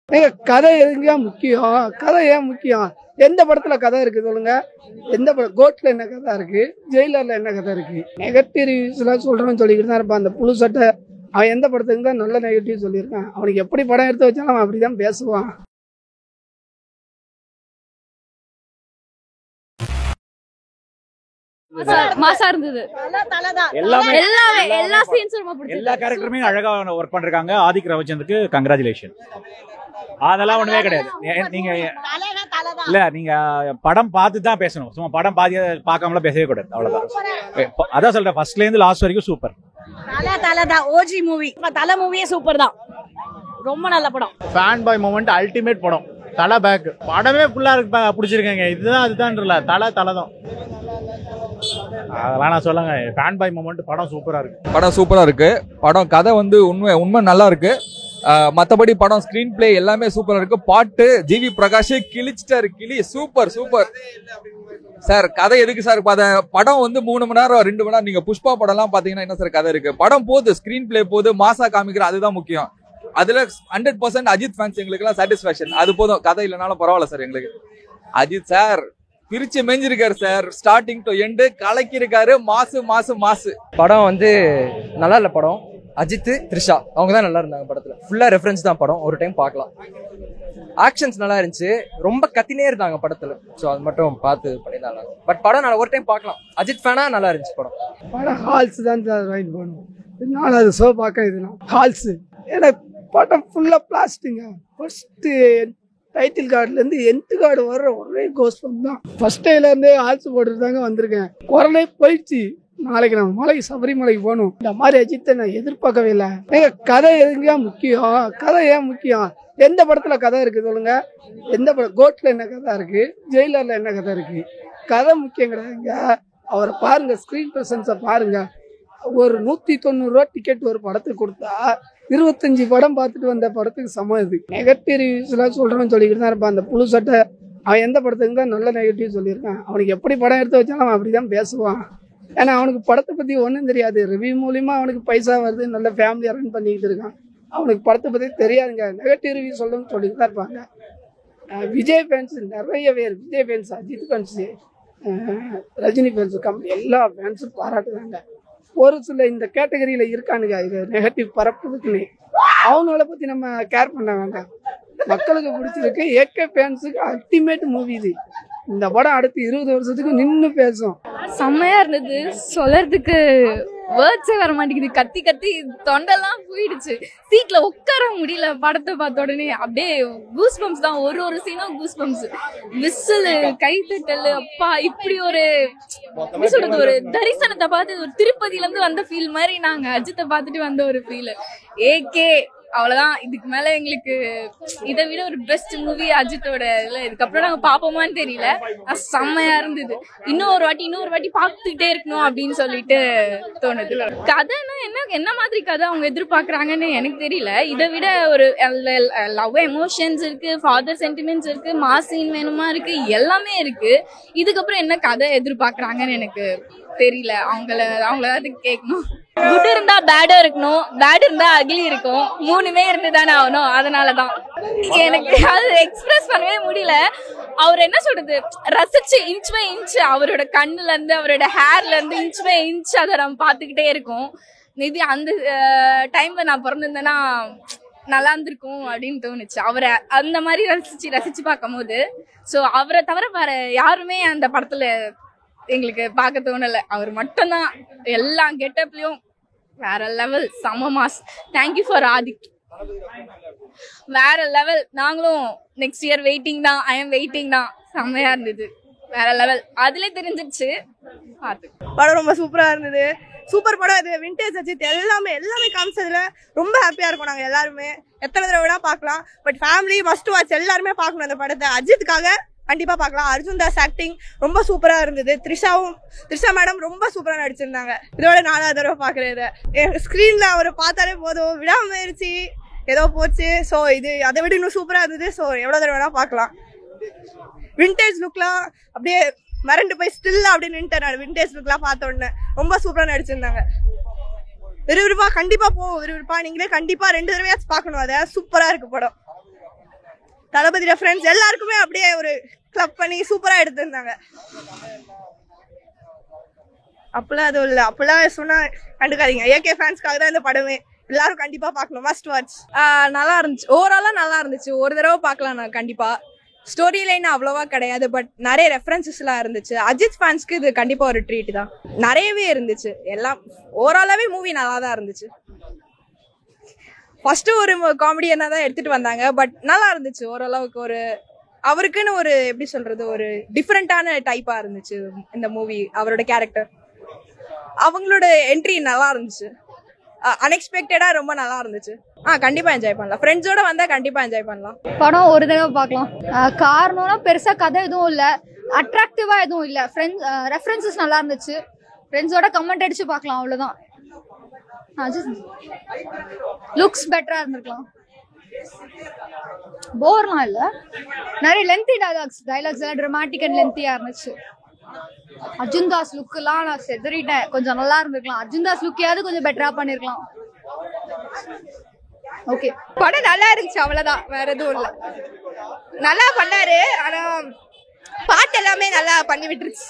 கதை எதுங்க முக்கியம்? கதை ஏன் முக்கியம்? எந்த படத்துல கதை இருக்கு சொல்லுங்க? எந்த படம்? கோட்ல என்ன கதை இருக்கு? ஜெயிலர்ல என்ன கதை இருக்கு? நெகட்டிவ் ரிவ்யூஸ் எல்லாம் சொல்றேன்னு சொல்லிக்கிட்டு தான் இருப்பான். அந்த புழு சட்டை அவன் எந்த படத்துக்கு தான் நல்ல நெகட்டிவ் சொல்லியிருக்கான். அவனுக்கு எப்படி படம் எடுத்து வச்சாலும் அவன் அப்படிதான் பேசுவான். மாசா இருந்தது. எல்லா சீன்ஸும் ரொம்ப பிடிச்சது. எல்லா கேரக்டருமே அழகா ஒர்க் பண்றாங்க. ஆதிக் ரவிச்சந்திரனுக்கு கங்க்ராச்சுலேஷன். அதெல்லாம் ஒண்ணுமே கிடையாது. நீங்க இல்ல நீங்க படம் பார்த்து தான் பேசணும். சும்மா படம் பார்க்காமலாம் பேசவே கூடாது. அவ்வளவுதான். அதான் சொல்றேன், ஃபர்ஸ்ட்ல இருந்து லாஸ்ட் வரைக்கும் சூப்பர். தலை ஓஜி மூவி. தலை மூவியே சூப்பர் தான். ரொம்ப நல்ல படம். ஃபேன் பாய் மொமெண்ட் அல்டிமேட் படம். தலை பேக் படமே ஃபுல்லா இருக்கு. பிடிச்சிருக்கேங்க. இதுதான் அதுதான் தலை தான். அதெல்லாம் நான் சொல்லுங்க. ஃபேன் பாய் மொமெண்ட் படம் சூப்பரா இருக்கு. படம் சூப்பரா இருக்கு. படம் கதை வந்து உண்மை நல்லா இருக்கு. மற்றபடி படம் ஸ்கிரீன் பிளே எல்லாமே சூப்பரா இருக்கு. பாட்டு ஜிவி பிரகாஷ் கிழிச்சிட்டாரு. Super sir. கதை எதுக்கு சார்? படம் வந்து 3 மணி நேரம் 2 மணி நேரம். நீங்க புஷ்பா படம் எல்லாம் பாத்தீங்கன்னா என்ன சார் கதை இருக்கு? படம் போகுது, ஸ்கிரீன் பிளே போகுது, மாசா காமிக்கிற அதுதான் முக்கியம். அதுல 100% அஜித் ஃபேன்ஸ் எங்களுக்கு எல்லாம் சாட்டிஸ்பேக்ஷன். அது போதும். கதை இல்லைனாலும் பரவாயில்ல சார். எங்களுக்கு அஜித் சார் பிரிச்சு மெஞ்சிருக்காரு சார். ஸ்டார்டிங் டு எண்டு கலக்கி இருக்காரு. மாசு. படம் வந்து நல்லா இல்ல. படம் அஜித் த்ரிஷா அவங்க தான் நல்லா இருந்தாங்க. படத்துல ஃபுல்லா ரெஃபரன்ஸ் தான். படம் ஒரு டைம் பார்க்கலாம். ஆக்ஷன்ஸ் நல்லா இருந்துச்சு. ரொம்ப கத்தினே இருந்தாங்க படத்துல. ஸோ அது மட்டும் பார்த்து பண்ணிதான். பட் படம் நல்லா ஒரு டைம் பார்க்கலாம். அஜித் ஃபேனா நல்லா இருந்துச்சு படம் ஹால்ஸ் தான் சார் வாங்கிட்டு போகணும். 4வது ஷோ பார்க்க இதுனா ஹால்ஸ். ஏன்னா படம் ஃபுல்லா பிளாஸ்டிங்க. ஃபர்ஸ்ட் டைட்டில் கார்டுல இருந்து எண்ட் கார்டு வர்ற ஒரே கோஸ்பம் தான். ஃபர்ஸ்ட் டேல இருந்தே ஹால்ஸ் போட்டுட்டு தாங்க வந்திருக்கேன். குரலே போயிடுச்சு. நாளைக்கு நம்ம சபரிமலைக்கு போகணும். இந்த மாதிரி அஜித்தை நான் எதிர்பார்க்கவே இல்லை. கதை எதுங்க முக்கியம்? கதை ஏன் முக்கியம்? எந்த படத்துல கதை இருக்கு சொல்லுங்க? எந்த படம்? கோட்ல என்ன கதை இருக்கு? ஜெயிலர்ல என்ன கதை இருக்கு? கதை முக்கியம் கிடையாதுங்க. அவரை பாருங்க, ஸ்கிரீன் பிரசன்ஸை பாருங்க. ஒரு 190 ரூபா டிக்கெட் ஒரு படத்துக்கு கொடுத்தா 25 படம் பார்த்துட்டு வந்த படத்துக்கு சமம். இது நெகட்டிவ் ரிவ்யூஸ் எல்லாம் சொல்றேன்னு சொல்லிக்கிட்டு தான் இருப்பான். அந்த புழு சட்டை அவன் எந்த படத்துக்கு தான் நல்ல நெகட்டிவ் சொல்லியிருக்கான். அவனுக்கு எப்படி படம் எடுத்து வச்சாலும் அவன் அப்படிதான் பேசுவான். ஏன்னா அவனுக்கு படத்தை பத்தி ஒன்றும் தெரியாது. ரிவ்யூ மூலியமா அவனுக்கு பைசா வருது, நல்ல ஃபேமிலியா ரன் பண்ணிக்கிட்டு இருக்கான். அவனுக்கு படத்தை பத்தி தெரியாதுங்க. நெகட்டிவ் ரிவ்யூ சொல்லணும்னு சொல்லிட்டு தான் இருப்பாங்க. விஜய் ஃபேன்ஸ் நிறைய பேர், Vijay fans, Ajith fans, Rajini fans, company எல்லா ஃபேன்ஸும் பாராட்டுறாங்க. ஒரு சில இந்த கேட்டகரியில இருக்கானுங்க இது நெகட்டிவ் பரப்புறதுக்குன்னு. அவங்கள பத்தி நம்ம கேர் பண்ண வேண்டாம். மக்களுக்கு பிடிச்சிருக்கு. ஏகே ஃபேன்ஸுக்கு அல்டிமேட் மூவி இது. இந்த படம் அடுத்து 20 வருஷத்துக்கு நின்று பேசும். செம்மையா இருந்தது. சொல்றதுக்கு வேர்ட்ஸே வர மாட்டேங்குது. கத்தி தொண்டெல்லாம் போயிடுச்சு. சீட்ல உட்கார முடியல. படத்தை பார்த்த உடனே அப்படியே கூஸ் பம்ப்ஸ் தான். ஒரு சீனும் கூஸ் பம்ப்ஸ். விசில், கைத்தட்டல். அப்பா இப்படி ஒரு சொல்றது, ஒரு தரிசனத்தை பார்த்து ஒரு திருப்பதியில இருந்து வந்த ஃபீல் மாதிரி நாங்க அஜித்தை பார்த்துட்டு வந்த ஒரு ஃபீல். ஏகே அவ்வளவுதான். இதுக்கு மேல எங்களுக்கு இதை விட ஒரு பெஸ்ட் மூவி அஜித்தோட இல்ல. இதுக்கப்புறம் நாங்க பாப்போமான்னு தெரியல. செம்மையா இருந்தது. இன்னொரு வாட்டி பார்த்துக்கிட்டே இருக்கணும் அப்படின்னு சொல்லிட்டு தோணுது. கதைன்னா என்ன மாதிரி கதை அவங்க எதிர்பார்க்கறாங்கன்னு எனக்கு தெரியல. இதை விட ஒரு லவ் எமோஷன்ஸ் இருக்கு, ஃபாதர் சென்டிமெண்ட்ஸ் இருக்கு, மாசீன் வேணுமா இருக்கு, எல்லாமே இருக்கு. இதுக்கப்புறம் என்ன கதை எதிர்பார்க்கறாங்கன்னு எனக்கு தெரியல. அவங்கள கேட்கணும். குட் இருந்தா பேடும் இருக்கணும், பேட் இருந்தா அகிலி இருக்கும். 3மே இருந்துதானே ஆகணும். அதனாலதான் எனக்கு அது எக்ஸ்பிரஸ் பண்ணவே முடியல. அவர் என்ன சொல்றது, ரசிச்சு இன்ச் பை இன்ச் அவரோட கண்ணுல இருந்து அவரோட ஹேர்ல இருந்து இன்ச் பை இன்ச் அதை நம்ம பார்த்துக்கிட்டே இருக்கோம். மேபி அந்த டைம்ல நான் பிறந்திருந்தேன்னா நல்லா இருந்திருக்கும் அப்படின்னு தோணுச்சு. அவரை அந்த மாதிரி ரசிச்சு பார்க்கும் போது. ஸோ அவரை தவிர வேற யாருமே அந்த படத்துல எங்களுக்கு பார்க்க தோணலை. அவர் மட்டும்தான் எல்லா கெட்டப்லயும் வேற லெவல். செம மாஸ். Thank you for Adhik. வேற லெவல். நாங்களும் நெக்ஸ்ட் இயர் வெயிட்டிங் தான். ஐ எம் வெயிட்டிங் தான். செம்மையா இருந்தது. வேற லெவல். அதுல தெரிஞ்சிச்சு. பார்த்து படம் ரொம்ப சூப்பரா இருந்தது. சூப்பர் படம் இது. விண்டேஜ் அஜித் எல்லாமே காமிச்சதுல ரொம்ப ஹாப்பியா இருக்கும். நாங்க எல்லாருமே எத்தனை தடவை வேணா பார்க்கலாம். But family must watch. எல்லாருமே பார்க்கணும் அந்த படத்தை. அஜித்துக்காக கண்டிப்பா பார்க்கலாம். அர்ஜுன் தாஸ் ஆக்டிங் ரொம்ப சூப்பரா இருந்தது. த்ரிஷா மேடம் ரொம்ப சூப்பரா நடிச்சிருந்தாங்க. இதோட 4வது தடவை பாக்குறது. ஸ்கிரீன்ல அவரை பார்த்தாலே போதும், விடாமுயற்சி ஏதோ போச்சு. ஸோ இது அதை விட இன்னும் சூப்பரா இருந்தது. ஸோ எவ்வளவு தடவை வேணா பார்க்கலாம். விண்டேஜ் லுக்லாம் அப்படியே மறந்து போய் ஸ்டில்லா அப்படியே நின்ட்டேன். விண்டேஜ் லுக்லாம் பார்த்த உடனே ரொம்ப சூப்பரா நடிச்சிருந்தாங்க. விறுவிறுப்பா கண்டிப்பா போவோம். விறுவிறுப்பா நீங்களே கண்டிப்பா 2 தடவையாச்சும் பார்க்கணும். அதை சூப்பரா இருக்கு படம். தளபதி ரெஃபரன்ஸ் எல்லாருக்குமே அப்படியே ஒரு கிளப் பண்ணி சூப்பரா எடுத்திருந்தாங்க. அப்பெல்லாம் அதுவும் இல்லை, அப்பெல்லாம் சொன்னா கண்டுக்காதீங்க. ஏகே ஃபேன்ஸ்க்காக தான் இந்த படமே. எல்லாரும் கண்டிப்பா பார்க்கணும், மஸ்ட் வாட்ச். நல்லா இருந்துச்சு, ஓவராலா நல்லா இருந்துச்சு. ஒரு தடவை பார்க்கலாம் நான் கண்டிப்பா. ஸ்டோரி லைன் அவ்வளவா கிடையாது, பட் நிறைய ரெஃபரன்சஸ்லாம் இருந்துச்சு. அஜித் ஃபேன்ஸ்க்கு இது கண்டிப்பா ஒரு ட்ரீட் தான். நிறையவே இருந்துச்சு. எல்லாம் ஓவராலாவே மூவி நல்லா தான் இருந்துச்சு. ஃபர்ஸ்ட் ஒரு காமெடியனா தான் எடுத்துட்டு வந்தாங்க, பட் நல்லா இருந்துச்சு. ஓரளவுக்கு ஒரு அவருக்குன்னு ஒரு எப்படி சொல்றது, ஒரு டிஃப்ரெண்டான டைப்பா இருந்துச்சு இந்த மூவி. அவரோட கேரக்டர், அவங்களோட என்ட்ரி நல்லா இருந்துச்சு. அன்எக்ஸ்பெக்டடா ரொம்ப நல்லா இருந்துச்சு. கண்டிப்பா என்ஜாய் பண்ணலாம். ஃப்ரெண்ட்ஸோட வந்தா கண்டிப்பா என்ஜாய் பண்ணலாம். படம் ஒரு தடவை பார்க்கலாம். காரணம்னா பெருசா கதை எதுவும் இல்ல, அட்ராக்டிவா எதுவும் இல்ல. ஃப்ரெண்ட்ஸ் ரெஃபரன்சஸ் நல்லா இருந்துச்சு. ஃப்ரெண்ட்ஸோட கமெண்ட் அடிச்சு பார்க்கலாம், அவ்வளவுதான். லுக்ஸ் பெட்டரா இருந்திருக்கலாம். போர்லாம் இல்ல. நிறைய லென்த்தி டைலாக்ஸ் எல்லாம் டிராமாட்டிக் அண்ட் லென்த்தியா இருந்துச்சு. அர்ஜுன் தாஸ் லுக் எல்லாம் நான் செதறிட்டேன். கொஞ்சம் நல்லா இருந்திருக்கலாம். அர்ஜுன் தாஸ் லுக்கையாவது கொஞ்சம் பெட்டரா பண்ணிருக்கலாம். ஓகே, படம் நல்லா இருந்துச்சு, அவ்வளவுதான். வேற எதுவும் இல்ல. நல்லா பண்ணாரு, ஆனா பாட்டு எல்லாமே நல்லா பண்ணி விட்டுருச்சு.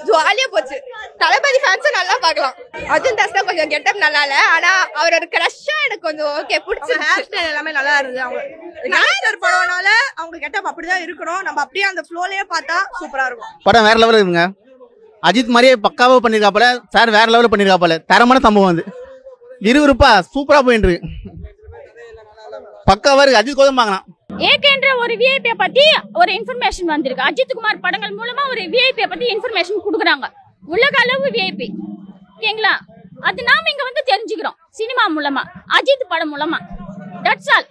ஜாலியா போச்சு. தளபதி ஃபேன்ஸும் நல்லா பார்க்கலாம். அர்ஜுன் தாஸ் தான் கொஞ்சம் கெட்டப் நல்லா இல்ல, ஆனா அவரோட கிரஷ்ஷா எனக்கு கொஞ்சம் ஓகே பிடிச்சிருச்சு. ஹேர் ஸ்டைல் எல்லாமே நல்லா இருந்தது. அவங்க கேரக்டர் படம்னால அவங்க கெட்டப் அப்படிதான் இருக்கணும். நம்ம அப்படியே அந்த ஃப்ளோலயே பார்த்தா சூப்பரா இருக்கும். படம் வேற லெவலில் இருக்குங்க. அஜித் மாதிரியே பக்காவா பண்ணிருக்காப்பல, சார் வேற லெவலில் பண்ணிருக்காப்பல. தரமான சம்பவம் வந்து விறுவிறுப்பா சூப்பரா போயிட்டு இருக்கு. பக்காவா இருக்கு. அஜித் கோதம் பார்க்கலாம். ஏகேன்ற ஒரு விஐபியை பத்தி ஒரு இன்ஃபர்மேஷன் வந்திருக்கு. அஜித் குமார் படங்கள் மூலமா ஒரு விஐபியை பத்தி இன்ஃபர்மேஷன் கொடுக்குறாங்க. உலக அளவு விஐபி, ஓகேங்களா? அது நாம இங்க வந்து தெரிஞ்சுக்கிறோம் சினிமா மூலமா, அஜித் படம் மூலமா. That's all.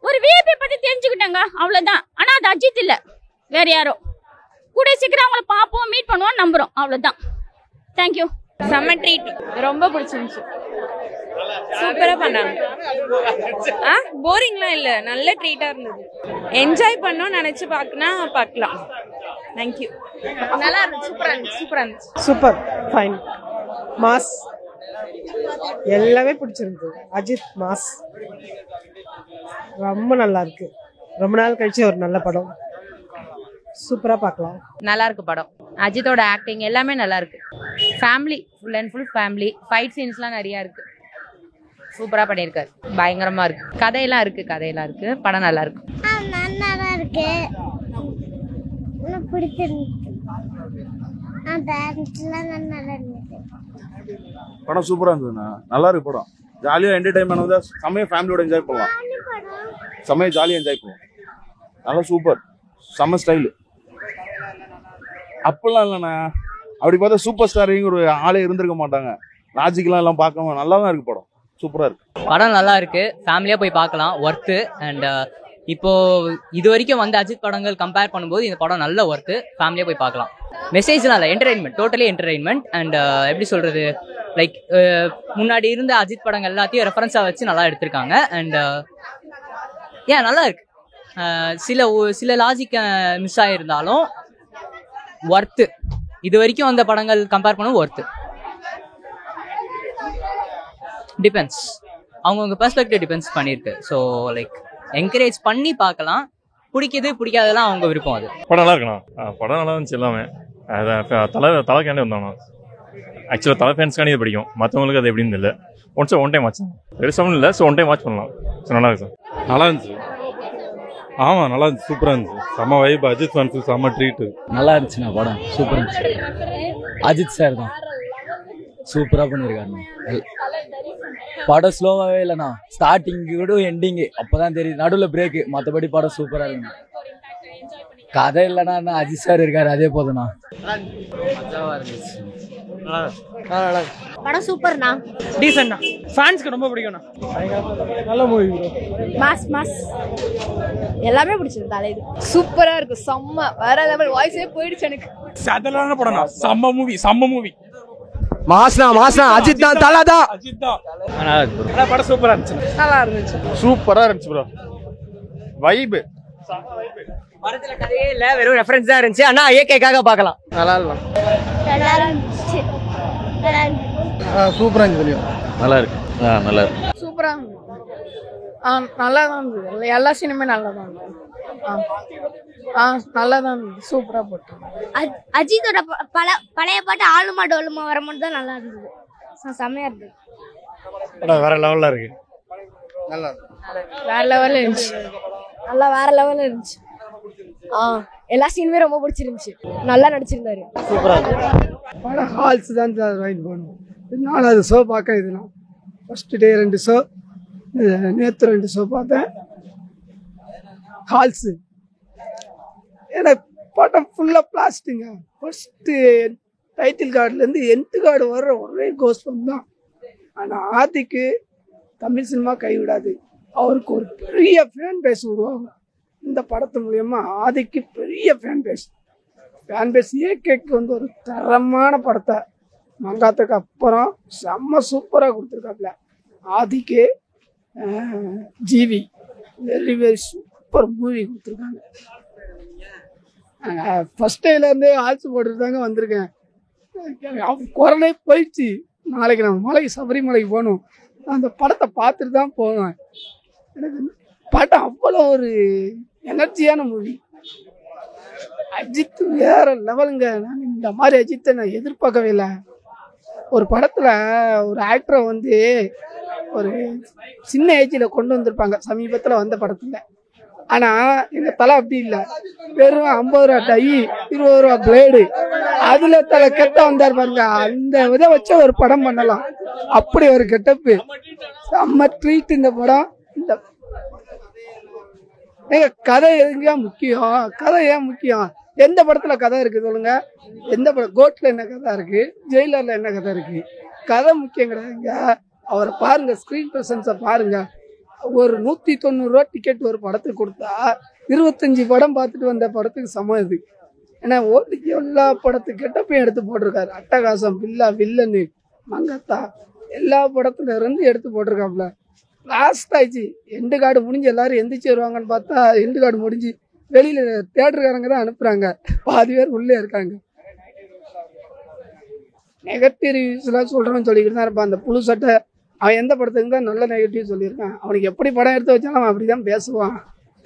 ஒரு விஐபி பத்தி தெரிஞ்சுக்கிட்டாங்க, அவ்வளவுதான். ஆனா அது அஜித் இல்ல, வேற யாரோ. கூட சீக்கிரம் அவங்கள பார்ப்போம், மீட் பண்ணுவோம், நம்புறோம், அவ்வளவுதான். தேங்க்யூ. செம்ம ட்ரீட், ரொம்ப பிடிச்சிருந்துச்சு. சூப்பரா பண்ணாங்க. போரிங்லாம் இல்ல, நல்ல ட்ரீட்டா இருந்தது. என்ஜாய் பண்ணோம் நினைச்சு பார்க்கலாம். தேங்க்யூ. நல்லா இருந்துச்சு. சூப்பரா இருந்துச்சு. சூப்பர், ஃபைன், மாஸ், எல்லாமே பிடிச்சிருக்கு. அஜித் மாஸ், ரொம்ப நல்லா இருக்கு. ரொம்ப நாள் கழிச்சு ஒரு நல்ல படம், சூப்பரா பார்க்கலாம். நல்லா இருக்கு படம். அஜித்தோட ஆக்டிங் எல்லாமே நல்லா இருக்கு. Family, full and full family. Fight சீன்ஸ்லாம் நிறைய இருக்கு. சூப்பரா பண்ணியிருக்காரு. பயங்கரமா இருக்கு. கதையெல்லாம் இருக்கு. படம் நல்லா இருக்கு. நல்லா இருக்கு, பிடிச்சிருந்துச்சு. படம் சூப்பரா இருந்ததுண்ணா. நல்லா இருக்கு படம். ஜாலியா என்டர்டைன்மெண்ட் வந்து செம்மையா ஃபேமிலியோட என்ஜாய் பண்ணலாம். செம்மையா ஜாலியா என்ஜாய் பண்ணலாம். நல்லா சூப்பர், செம்ம ஸ்டைலு. அப்பெல்லாம் இல்லைண்ணா, அப்படி பார்த்தா சூப்பர் ஸ்டாரிங் ஒரு ஆளே இருந்திருக்க மாட்டாங்க. லாஜிக்கெல்லாம் எல்லாம் பார்க்கவும் நல்லா தான் இருக்கு. படம் சூப்பரா இருக்கு. படம் நல்லா இருக்கு, ஃபேமிலியா போய் பார்க்கலாம், ஒர்த்து. அண்ட் இப்போ இது வரைக்கும் வந்து அஜித் படங்கள் கம்பேர் பண்ணும்போது இந்த படம் நல்ல ஒர்த்து, ஃபேமிலியா போய் பார்க்கலாம். மெசேஜ்லாம் இல்லை, என்டர்டைன்மெண்ட், டோட்டலி என்டர்டைன்மெண்ட். அண்ட் எப்படி சொல்றது, லைக் முன்னாடி இருந்த அஜித் படங்கள் எல்லாத்தையும் ரெஃபரன்ஸா வச்சு நல்லா எடுத்திருக்காங்க. அண்ட் ஏன் நல்லா இருக்கு. சில லாஜிக் மிஸ் ஆயிருந்தாலும் ஒர்த்து. இது வரைக்கும் அந்த படங்கள் கம்பேர் பண்ண ஒர்த்து. டிபெண்ட்ஸ், அவங்கவுங்க பெர்ஸ்பெக்டிவ் டிபெண்ட்ஸ் பண்ணியிருக்கு. ஸோ லைக் என்கரேஜ் பண்ணி பார்க்கலாம். பிடிக்குது பிடிக்காதெல்லாம் அவங்க விருப்பம். அது படம் நல்லா இருக்கணும். படம் நல்லா இருந்துச்சு எல்லாமே. தலைக்காண்டே வந்தானோ. ஆக்சுவலாக தலை ஃபேன்ஸ்க்கானே இது பிடிக்கும், மற்றவங்களுக்கு அது எப்படின்னு இல்லை. ஒன் டைம் வாட்ச் பெருசாக இல்லை. ஸோ ஒன் டைம் வாட்ச் பண்ணலாம். ஸோ நல்லா இருக்கு சார். நல்லா இருந்துச்சு. ஆமாம், நல்லா இருந்துச்சு. சூப்பராக இருந்துச்சு. செம்ம வைப். அஜித் ஃபேன்ஸுக்கு செம்ம ட்ரீட்டு. நல்லா இருந்துச்சுண்ணா படம். சூப்பராக இருந்துச்சு. அஜித் சார் தான் சூப்பராக பண்ணியிருக்காருண்ணா. படம் ஸ்லோவாகவே இல்லைண்ணா. ஸ்டார்டிங் கூட எண்டிங்கு அப்போதான் தெரியுது, நடுவில் பிரேக்கு. மற்றபடி படம் சூப்பராக இருக்குண்ணா. கதை இல்லைண்ணா, அஜித் சார் இருக்காரு, அதே போதுண்ணா. படம் சூப்பர்ண்ணா. டீசன்ட்ண்ணா. ஃபேன்ஸ்க்கு ரொம்ப பிடிக்கும்ண்ணா. நல்ல மூவி. மாஸ் எல்லாமே பிடிச்சிருந்தாலே. இது சூப்பரா இருக்கு. செம்ம வேற லெவல். வாய்ஸே போயிடுச்சு எனக்கு. சதலான படம்ண்ணா. செம்ம மூவி. மாஸ்னா அஜித் தான், தலை தான். படம் சூப்பரா இருந்துச்சு. நல்லா இருந்துச்சு. சூப்பரா இருந்துச்சு ப்ரோ. வைப். படத்துல கதையே இல்ல, வெறும் ரெஃபரன்ஸ் தான் இருந்துச்சு. ஆனா ஏகேக்காக பார்க்கலாம். நல்லா இருக்கலாம். சூப்பரா இருந்துச்சு. நல்லா இருக்கு. நல்லா இருக்கு. சூப்பரா நல்லா தான் இருந்தது, எல்லா சீனுமே நல்லா தான் இருந்தது. நல்லா தான் இருந்தது, சூப்பரா போட்டு. அஜித்தோட பழைய பாட்டு ஆளுமா டோலுமா வரும்போது தான் நல்லா இருந்தது, செம்மையா இருந்தது. வேற லெவல்ல இருக்கு, நல்லா வேற லெவல்ல இருந்துச்சு, நல்லா வேற லெவல்ல இருந்துச்சு. எல்லா சீனுமே ரொம்ப பிடிச்சிருந்துச்சு, நல்லா நடிச்சிருந்தாரு. சூப்பரா இருக்கு படம். ஹால்ஸ் தான் ரைட் பண்ணுவோம். 4வது ஷோ பார்க்க இதுதான். ஃபர்ஸ்ட் டே 2 ஷோ, நேற்று 2 ஷோ பார்த்தேன். ஹால்ஸு ஏன்னா படம் ஃபுல்லாக பிளாஸ்டிங்க. ஃபர்ஸ்ட்டு டைட்டில் கார்டுலேருந்து எண்ட் கார்டு வர்ற ஒரே கோஸ்பம் தான். ஆனால் ஆதிக்கு தமிழ் சினிமா கைவிடாது. அவருக்கு ஒரு பெரிய ஃபேன் பேஸ் உருவாகும் இந்த படத்து மூலயமா. ஆதிக்கு பெரிய ஃபேன் பேஸ் ஏகேக்கு வந்து ஒரு தரமான படத்தை மங்காத்துக்கு அப்புறம் செம்ம சூப்பராக கொடுத்துருக்காப்புல. ஆதிக்கு GV very very super movie கொடுத்துருக்காங்க. ஃபர்ஸ்ட் டேலேருந்தே ஆல்ஸ் போட்டுட்டு தாங்க வந்திருக்கேன். குரலே போயிடுச்சு. நாளைக்கு நம்ம சபரிமலைக்கு போகணும். அந்த படத்தை பார்த்துட்டு தான் போவேன். எனக்கு படம் அவ்வளோ ஒரு எனர்ஜியான மூவி. அஜித் வேற லெவலுங்க. நான் இந்த மாதிரி அஜித்தை நான் எதிர்பார்க்கவே இல்லை. ஒரு படத்தில் ஒரு ஆக்டரை வந்து ஒரு சின்ன ஏஜில் கொண்டு வந்திருப்பாங்க சமீபத்தில் வந்த படத்தில். ஆனால் எங்கள் தலை அப்படி இல்லை. வெறும் 50 ரூபா டை, 20 ரூபா பிளேடு, அதில் தலை கெட்ட வந்தார் பாருங்க. அந்த இதை வச்சு ஒரு படம் பண்ணலாம். அப்படி ஒரு கெட்டப்பு, செம்ம ட்ரீட் இந்த படம். இந்த கதை எதுங்க முக்கியம்? கதை ஏன் முக்கியம்? எந்த படத்துல கதை இருக்கு சொல்லுங்க? எந்த படம்? கோட்ல என்ன கதை இருக்கு? ஜெயிலர்ல என்ன கதை இருக்கு? கதை முக்கியம் கிடையாதுங்க. அவரை பாருங்க, ஸ்கிரீன் பிரசன்ஸை பாருங்க. ஒரு 190 ரூபா டிக்கெட் ஒரு படத்துக்கு கொடுத்தா 25 படம் பார்த்துட்டு வந்த படத்துக்கு சமம் இது. ஏன்னா எல்லா படத்துக்கு கெட்டப்பையும் எடுத்து போட்டிருக்காரு. அட்டகாசம், பில்லா, வில்லனு, மங்கத்தா, எல்லா படத்துல இருந்து எடுத்து போட்டிருக்காப்புல. லாஸ்ட் ஆயிடுச்சு, எண்டு கார்டு முடிஞ்சு எல்லாரும் எந்திரிச்சு வருவாங்கன்னு பார்த்தா எண்டு கார்டு முடிஞ்சு வெளியில தியேட்டருக்காரங்க தான் அனுப்புறாங்க. பாதி பேர் உள்ளே இருக்காங்க. நெகட்டிவ் ரிவ்யூஸ் எல்லாம் சொல்றவன் சொல்லிக்கிட்டு தான் இருப்பான். அந்த புழு சட்டை அவன் எந்த படத்துக்கு தான் நல்ல நெகட்டிவ் சொல்லியிருக்கான். அவனுக்கு எப்படி படம் எடுத்து வச்சாலும் அவன் அப்படிதான் பேசுவான்.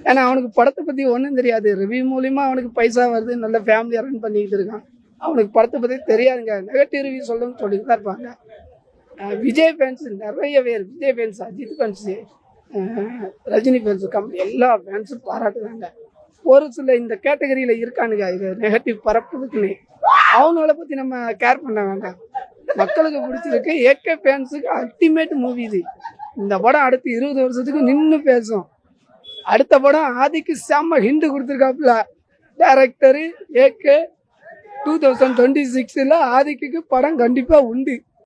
ஏன்னா அவனுக்கு படத்தை பத்தி ஒன்றும் தெரியாது. ரிவ்யூ மூலியமா அவனுக்கு பைசா வருது, நல்ல ஃபேமிலியா ரன் பண்ணிக்கிட்டு இருக்கான். அவனுக்கு படத்தை பத்தி தெரியாதுங்க. நெகட்டிவ் ரிவ்யூ சொல்லணும்னு சொல்லிட்டு தான் இருப்பாங்க. விஜய் ஃபேன்ஸ் நிறைய பேர், Vijay fans, Ajith fans, Rajini fans, company எல்லா ஃபேன்ஸும் பாராட்டுறாங்க. ஒரு சில இந்த கேட்டகரியில் இருக்கானுங்க இது நெகட்டிவ் பரப்புறதுக்குன்னு. அவங்கள பற்றி நம்ம கேர் பண்ண வேண்டாம். மக்களுக்கு பிடிச்சிருக்கு. ஏகே ஃபேன்ஸுக்கு அல்டிமேட் மூவி இது. இந்த படம் அடுத்து 20 வருஷத்துக்கு நின்று பேசும். அடுத்த படம் ஆதிக்கு செம்ம ஹிண்ட் கொடுத்துருக்காப்புல டைரக்டரு. ஏகே 2026 ஆதிக்கு படம் கண்டிப்பாக உண்டு.